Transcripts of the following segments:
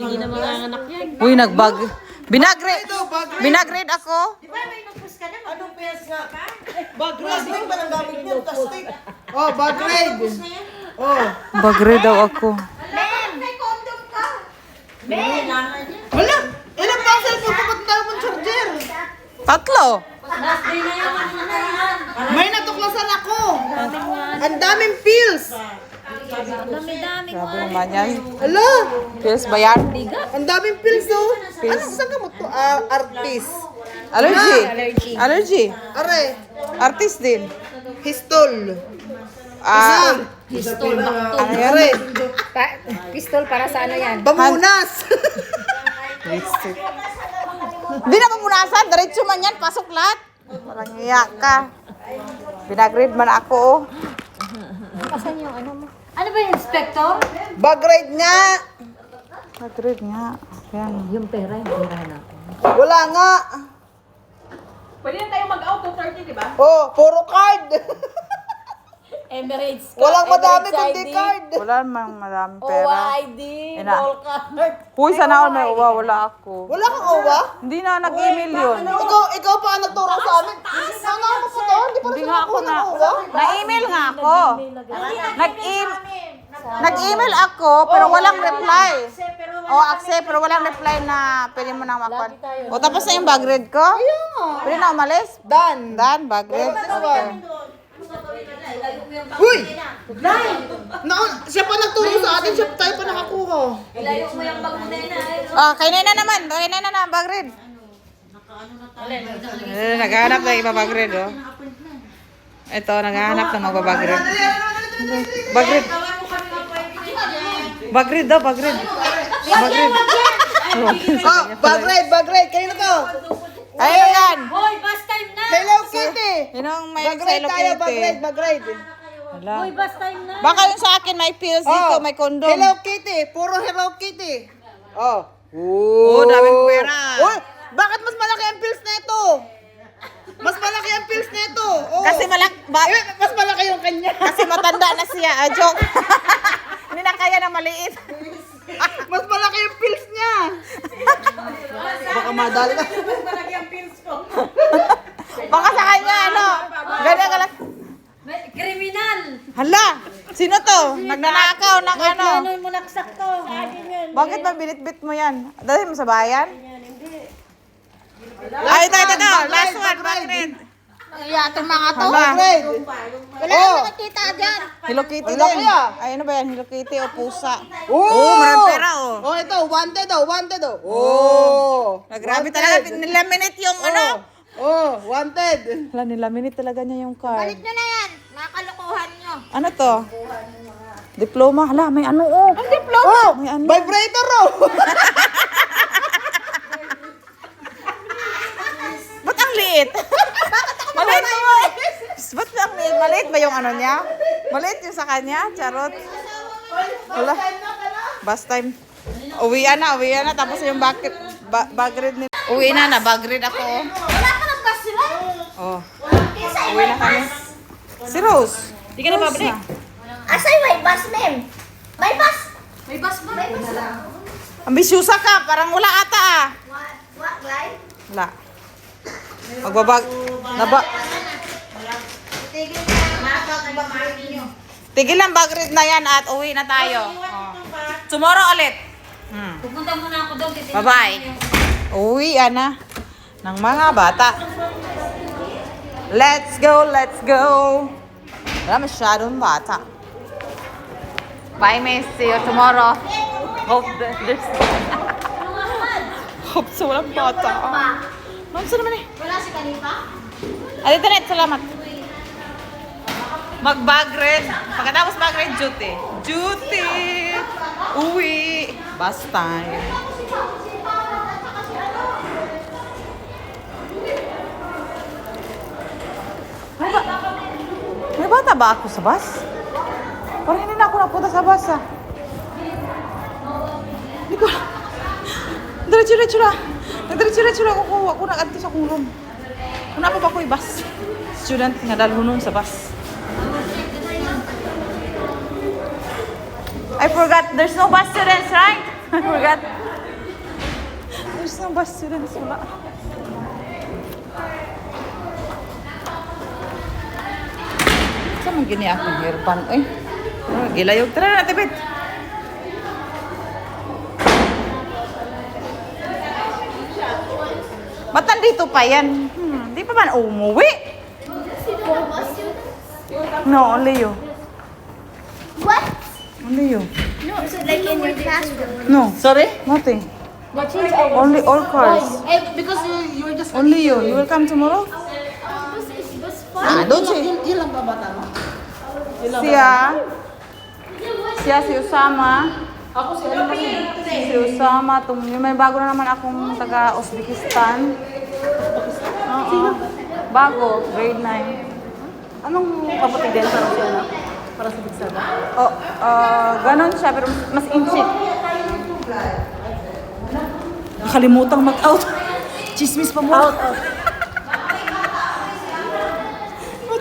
Hindi na mga anak yan. Uy, Binagrade ako. Di ba may nagpus ka na? Anong pes nga? Bag-grade. Plastic ba lang gamit niyo? Plastic. Oh, bag-grade. Oh. Bagrade daw ako. Men! May condom ka! Men! Wala! Ilang pa ang cellphone ko? Ba't tayo mong charger? 3. Last day na yung ano na yan. May natuklasan ako. Ang daming pills. Dami-dami ko. Grabe naman yan. Hala! Pills ba yan? Ang daming pills, oh. Ano saan ka mo to? Artist. Allergy. Are. Artist din. Histol. Ah, Pistol, bakto. ano yan? Are. Pistol para sa ano yan? Pamunas. Lipstick. Di na pamunasan. Diretso man yan. Pasok lahat. Walang iya ka. Binagrade man ako. Kasan yung ano mo? Ano ba yung inspector? Bag-grade nga. Bagrade nga. Yan. Yung pera, yung pera na. Wala nga. Pwede na tayo mag-out to 30, di ba? Oh, puro card. Emirates Walang madami kundi card. Wala mang maraming pera. OID, Ina. all card. Huy, sana all may uwa. Wala ako. Wala kang owa? Hindi na nag-email yun. Ikaw pa ang nagturo sa amin. Sana ako po to. Hindi pa Hindi rin nga ako na. owa. Na-email nga ako. Nag-email ako, pero walang reply. O, accept, pero walang reply na pwede mo nang makuha. O, tapos na yung bag grade ko? Pwede na umalis? Dan. Dan, bag grade. Okay. Uy! Siya pa nagturo sa atin, siya tayo pa nakakuha. Ilayo mo yung bag mo na yun. Oh, kayo na naman. Kayo na bag grade. Naghahanap ng iba bag grade, oh. Ito, naghahanap ng magbabag grade. Bag grade. Bag grade daw, bag grade. Bag grade. Oh, bag-grade. Kayo na to. Ayun yan. Hoy, bus time na! Hello, Kitty. Yun ang may Bag-grade tayo, bag-grade. Hala. Hoy, bus time na! Baka yung sa akin may pills dito, may condom. Hello, Kitty. Puro Hello, Kitty. Oh. Oh, daming pera. Uy, bakit mas malaki ang pills nito? Mas malaki ang pills nito. Oh. Kasi mas malaki yung kanya. kasi matanda na siya. Joke. Hindi na kaya na maliit. Mas malaki yung pills niya. Baka madali ka. Baka sa kanya, ano? Ganyan ka lang. Kriminal! Hala, sino to? Nagnanakaw ng ano? Ano mo naksak to? Bakit ba binitbit mo yan? Dahil mo sa bayan? Ay, ito. Last one, bakit? Yatong mga to. Bag-grade. Wala nang nakikita dyan. Hello Kitty Wala din. kaya? Ay, ano ba yan? Hello Kitty o pusa? Oh, maraming pera, oh. Oh, ito, wanted. Oh. Grabe talaga, nilaminate yung ano? Oh, wanted. Hala, nilaminate talaga niya yung card. Balik nyo na yan. Nakakalokohan nyo. Ano to? Diploma. Hala, may ano oh. Ang diploma? Oh, May ano? vibrator oh. Ba't ang liit? Maliit mo eh. Ba't ang liit? Maliit ba yung ano niya? Maliit yung sa kanya? Charot. Wala. Bus time. Uwian na. Tapos yung bag grade ni... Uwi na, bag grade ako. Oh. Wala ka ng bus sila. Oh. Uwi na kami. Si Rose. Di ka na pabalik. Asay may bus, ma'am. May bus. May bus ba? May bus lang. Ambisyusa ka. Parang wala ata ah. What, right? Wala. Magbabag... Tigil lang bag grade na yan at uwi na tayo. Oh. Tomorrow ulit. Pupunta muna ako doon. Bye-bye. Uwi na ng mga bata. Let's go. Wala masyadong bata. Bye, miss. See you tomorrow. Hope that there's... Hope so walang bata. Ma'am, saan naman eh? Wala si Kalifa? Alito na, salamat. Mag-bag red. Pagkatapos bag red, duty. Uwi. Bus time. May bata ba ako sa bus? Parang hindi na ako napunta sa bus ah. Hindi ko. Diretso na. Nagdiretso na ako kuha. Ako nag-adto sa akong room. Kung pa ba ako'y bus? Student nga dalhunong sa bus. I forgot. There's no bus students, right? I forgot. There's no bus students. Wala. Saan mong gini akong hairband? Ay, gilayog. Tara na, tibit. Ba't nandito pa yan? Di pa man umuwi? No, only you. What? Only you. No, so like in your classroom. No. Sorry? Nothing. Only all cars. Because you're just... Only you. You will come tomorrow? Ah, don't you? Ilang ba bata mo? Siya, si Usama. Ako si Si Usama. May bago na naman akong taga Uzbekistan. Oo. Bago, grade 9. Anong kapatid din para siya na? Para sa Bigsada? Oh, ganon siya, pero mas inchik. Nakalimutang mag-out. Chismis pa mo. Out.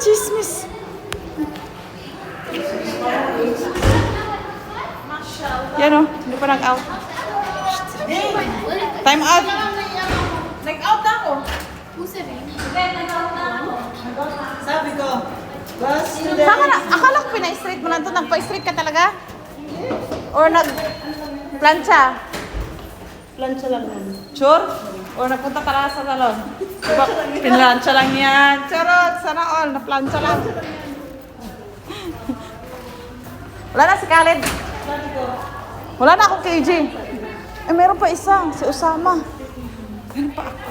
Chismis. Yan o, hindi pa nag-out. Time out. Nag-out na ako. Sabi ko, bus student. Saka na, akala ko pina-straight mo lang ito. Nagpa-straight ka talaga? Or nag-plancha? Plancha lang nun. Sure? Or nagpunta ka lang sa salon? Diba, pinlancha lang yan. Charot, sana all. Na-plancha lang. Wala na si Khaled. Wala na akong KJ. Eh, meron pa isa. Si Usama. Meron pa ako.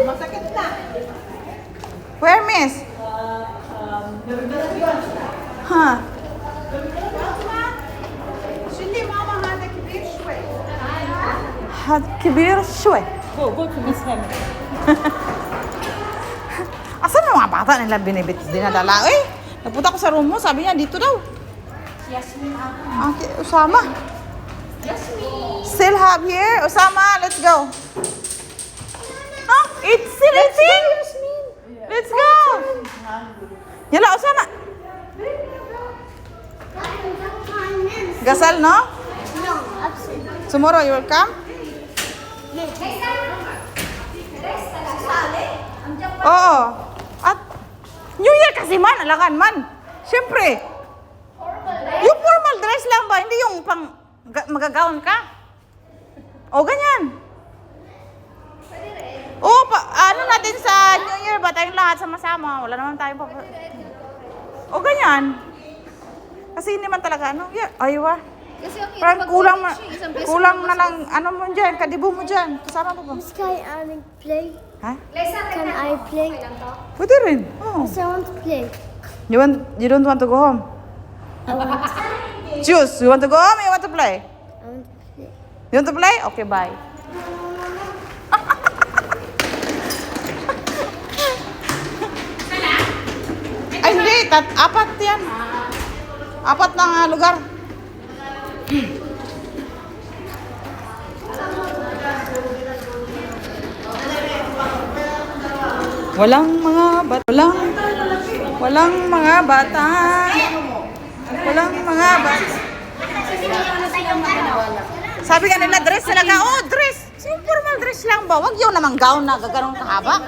Masakit na. Where, miss? Huh? Şimdi mama hadi bir şuy. Had kibir shwe. Go to Miss Hem. Asan yung mga bata nila dinadala? Eh, napunta ko sa room mo. Sabi niya, dito daw. Yasmin. Okay, Usama. Yasmin. Still have here. Usama, let's go. Oh, it's still eating. Let's go. Yala, Usama. Gasal, no? No, absolutely. Tomorrow you will come? Oo. At New Year kasi man, alangan man. Siyempre. Yung formal dress lang ba? Hindi yung pang magagawon ka? O, ganyan. Oo, ano natin sa New Year ba? Tayong lahat sama-sama. Wala naman tayong O, ganyan. Kasi hindi man talaga, ano? Yeah, aywa. Kasi ang Parang kulang na lang, ano mo dyan, kadibo mo dyan. Kasama mo ba? Miss, can I play? Ha? Can I play? Pwede rin. Oh. Yes, I want to play. You don't want to go home? Choose. You want to go home or you want to play? I want to play. You want to play? Okay, bye. Ay, hindi. Apat yan. Apat ng lugar. Walang mga bata. Walang mga bata. Walang mga bata. Sabi ka nila, dress talaga. Oh, dress. Yung formal dress lang ba? Wag yun namang gown na gaganong kahaba.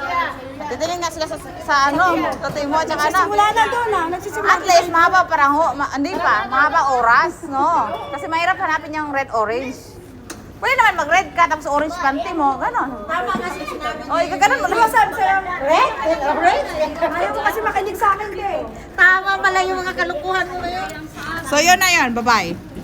Titingin nga sila sa ano, tatay mo at saka na. Wala na doon At least mahaba parang, hindi pa, mahaba oras, no? Kasi mahirap hanapin yung red-orange. Pwede naman mag-red ka, tapos orange panty mo, ganon. Tama kasi sinabi. O, ikaganon mo naman. Red? Red? Ayaw ko kasi makinig sa akin, eh. Tama pala yung mga kalukuhan mo ngayon. So, yun na yun. Bye-bye.